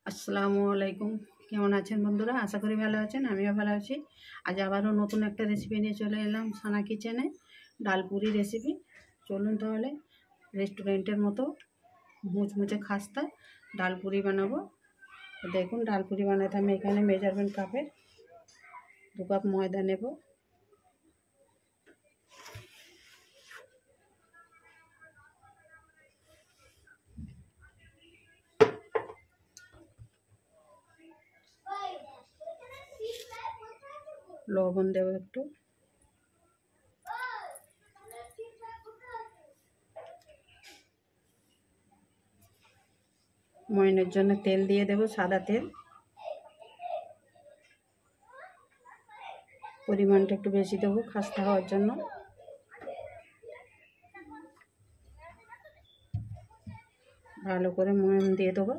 আসসালামু আলাইকুম। কেমন আছেন বন্ধুরা? আশা করি ভালো আছেন, আমিও ভালো আছি। আজ আবারও নতুন একটা রেসিপি নিয়ে চলে এলাম সানা কিচেনে, ডালপুরি রেসিপি। চলুন তাহলে রেস্টুরেন্টের মতো মুচমুচে খাস্তা ডালপুরি বানাবো। দেখুন, ডালপুরি বানাতে আমি এখানে মেজারমেন্ট কাপে 2 কাপ ময়দা নেব। লবণ দেব একটু, ময়নের জন্য তেল দিয়ে দেব, সাদা তেল। পরিমাণটা একটু বেশি দেবো খাস্তা হওয়ার জন্য। ভালো করে ময়ন দিয়ে দেবো।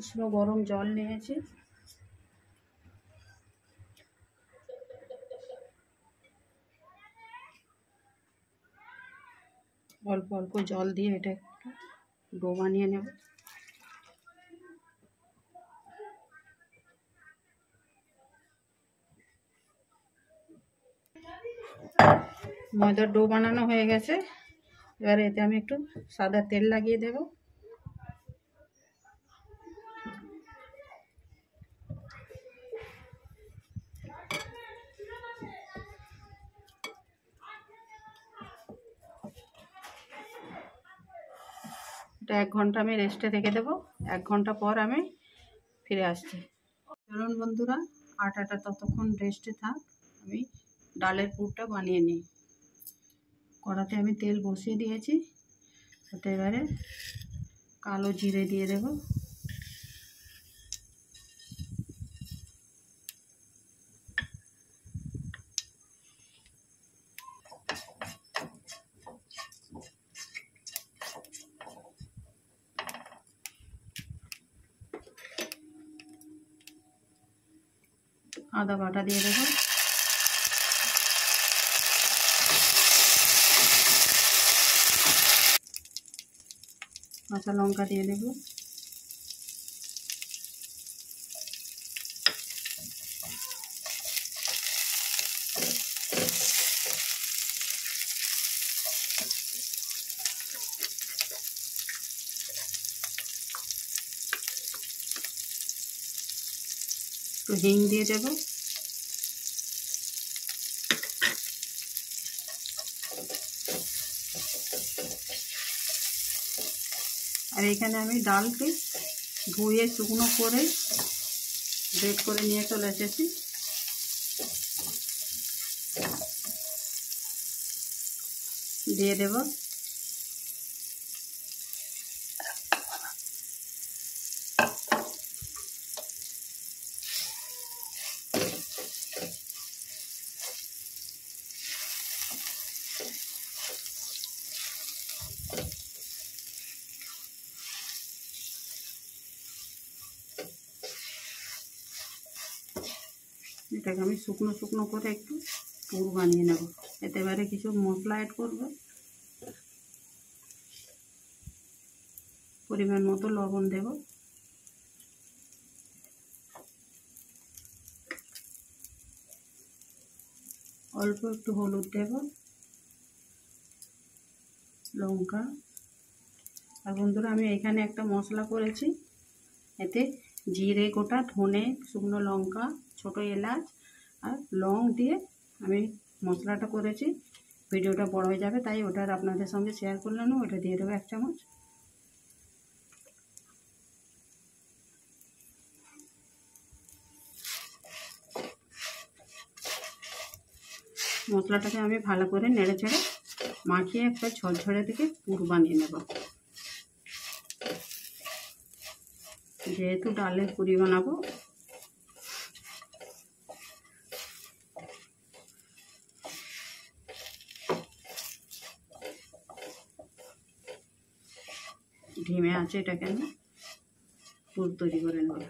উষ্ণ গরম জল নিয়েছি, অল্প অল্প জল দিয়ে এটা একটু ডো বানিয়ে নেব। ময়দার ডো বানানো হয়ে গেছে। এবারে এতে আমি একটু সাদা তেল লাগিয়ে দেব। এটা 1 ঘন্টা আমি রেস্টে রেখে দেবো। 1 ঘন্টা পর আমি ফিরে আসছি। চলুন বন্ধুরা, আটাটা ততক্ষণ রেস্টে থাক, আমি ডালের পুরটা বানিয়ে নিই। কড়াতে আমি তেল বসিয়ে দিয়েছি, ওতে এবারে কালো জিরে দিয়ে দেব। আদা বাটা দিয়ে দেব। কাঁচা লঙ্কা দিয়ে দেব। একটু হিং দিয়ে দেব। আর এখানে আমি ডালকে ধুয়ে শুকনো করে গ্রেট করে নিয়ে চলে এসেছি। দিয়ে দেব। এটাকে আমি শুকনো শুকনো করে একটু পুর বানিয়ে নেব। এতে এবারে কিছু মশলা অ্যাড করব। পরিমাণ মতো লবণ দেব। অল্প একটু হলুদ দেব, লঙ্কা। আর বন্ধুরা, আমি এখানে একটা মশলা করেছি, এতে জিরে গোটা, ধনে, শুকনো লঙ্কা, ছোটো এলাচ আর লং দিয়ে আমি মশলাটা করেছি। ভিডিওটা বড় হয়ে যাবে, তাই ওটা আপনাদের সঙ্গে শেয়ার করলাম। ওটা দিয়ে দেবো 1 চামচ। মশলাটাকে আমি ভালো করে নেড়ে চেড়ে মাখিয়ে একটা ঝরঝরে থেকে পুর বানিয়ে নেব। যেহেতু ডালের পুরি বানাবো, ধিমে আছে এটাকে আমি পুর তৈরি করে নেব।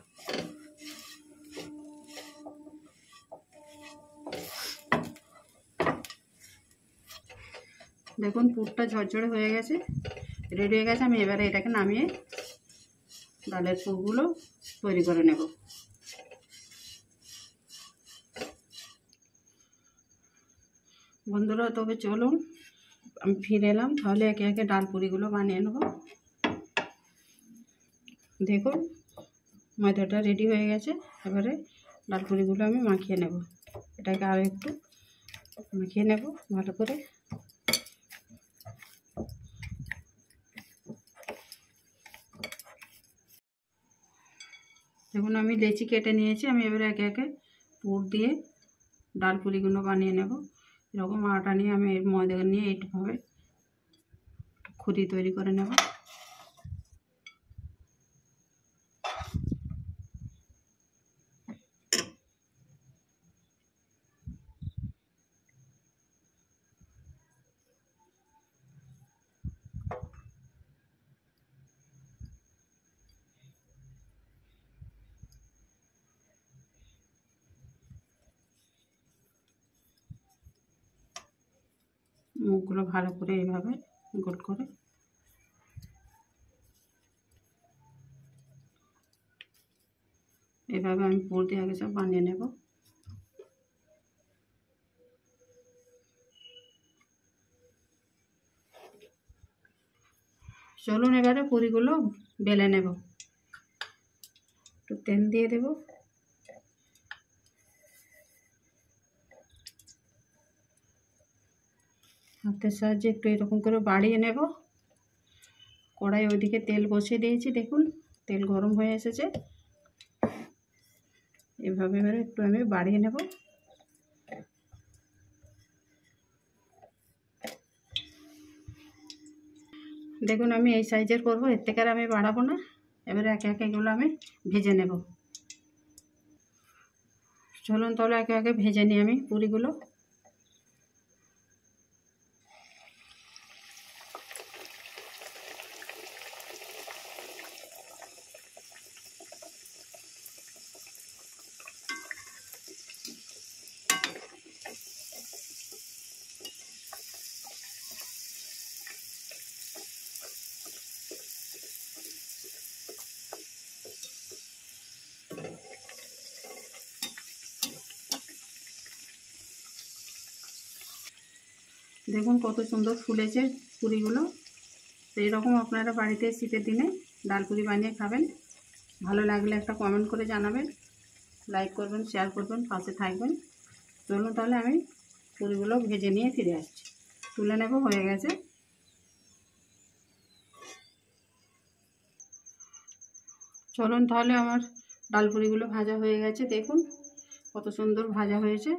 দেখুন পুরটা ঝরঝরে হয়ে গেছে, রেডি হয়ে গেছে। আমি এবারে এটাকে নামিয়ে ডালের পুরগুলো তৈরি করে নেব। বন্ধুরা তবে চলুন আমি ফিরে এলাম, তাহলে একে একে ডাল পুরিগুলো বানিয়ে নেব। দেখুন ময়দাটা রেডি হয়ে গেছে, এবারে ডাল পুরিগুলো আমি মাখিয়ে নেব। এটাকে আরও একটু মাখিয়ে নেব ভালো করে। দেখুন আমি লেচি কেটে নিয়েছি, আমি এবারে একে একে পুর দিয়ে ডাল পুরিগুলো বানিয়ে নেব। এরকম আটা নিয়ে আমি ময়দা নিয়ে এইভাবে খুঁটি তৈরি করে নেব। মুখগুলো ভালো করে এইভাবে গোল করে এভাবে আমি পুর দিয়ে আগে সব বানিয়ে নেব। চলুন এবারে পুরিগুলো বেলে নেব। একটু তেল দিয়ে দেব। হাতের সাহায্যে একটু এরকম করে বাড়িয়ে নেব। কড়াই ওইদিকে তেল বসিয়ে দিয়েছি, দেখুন তেল গরম হয়ে এসেছে। এভাবে এবারে একটু আমি বাড়িয়ে নেব। দেখুন আমি এই সাইজের করব, এর থেকে আর আমি বাড়াবো না। এবারে একে একে এগুলো আমি ভেজে নেব। চলুন তাহলে একে একে ভেজে নিই আমি পুরিগুলো। দেখুন কত সুন্দর ফুলেছে পুরিগুলো। তো এরকম আপনারা বাড়িতে শীতের দিনে ডাল পুরি বানিয়ে খাবেন। ভালো লাগলে একটা কমেন্ট করে জানাবেন, লাইক করবেন, শেয়ার করবেন, পাশে থাকবেন। চলুন তাহলে আমি পুরিগুলো ভেজে নিয়ে ফিরে আসছি। তুলে নেব, হয়ে গেছে। চলুন তাহলে আমার ডাল পুরিগুলো ভাজা হয়ে গেছে, দেখুন কত সুন্দর ভাজা হয়েছে।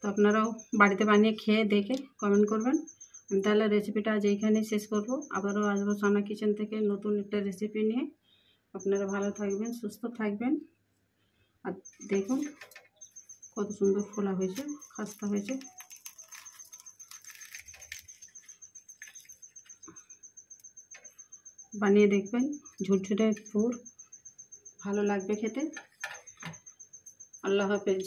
তো আপনারাও বাড়িতে বানিয়ে খেয়ে দেখে কমেন্ট করবেন। আমি তাহলে রেসিপিটা আজ এইখানেই শেষ করব। আবারও আসবো সানা কিচেন থেকে নতুন একটা রেসিপি নিয়ে। আপনারা ভালো থাকবেন, সুস্থ থাকবেন। আর দেখুন কত সুন্দর ফোলা হয়েছে, খাস্তা হয়েছে। বানিয়ে দেখবেন, ঝুরঝুরে পুর, ভালো লাগবে খেতে। আল্লাহ হাফেজ।